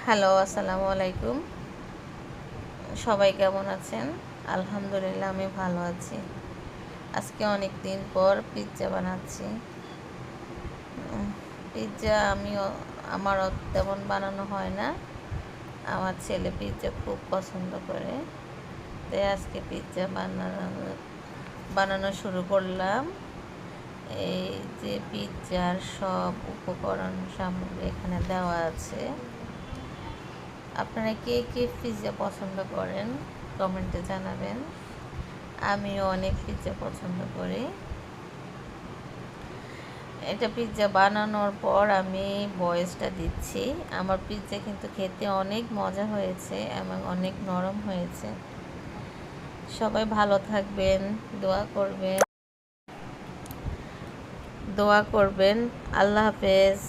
Hello, আসসালামু আলাইকুম। সবাই কেমন আছেন? আলহামদুলিল্লাহ, আমি ভালো আছি। আজকে অনেক দিন পর পিৎজা বানাচ্ছি। পিৎজা আমার তেমন বানানো হয় না। আমার ছেলে পিৎজা খুব পছন্দ করে, তাই আজকে পিৎজা বানানো শুরু করলাম। এই যে পিৎজার সব উপকরণ সামগ্রী এখানে দেওয়া আছে। আপনারা কে কে পিৎজা পছন্দ করেন কমেন্টে জানাবেন। আমিও অনেক পিৎজা পছন্দ করি। এটা পিৎজা বানানোর পর আমি ভয়েসটা দিচ্ছি। আমার পিৎজা কিন্তু খেতে অনেক মজা হয়েছে এবং অনেক নরম হয়েছে। সবাই ভালো থাকবেন, দোয়া করবেন। আল্লাহ হাফেজ।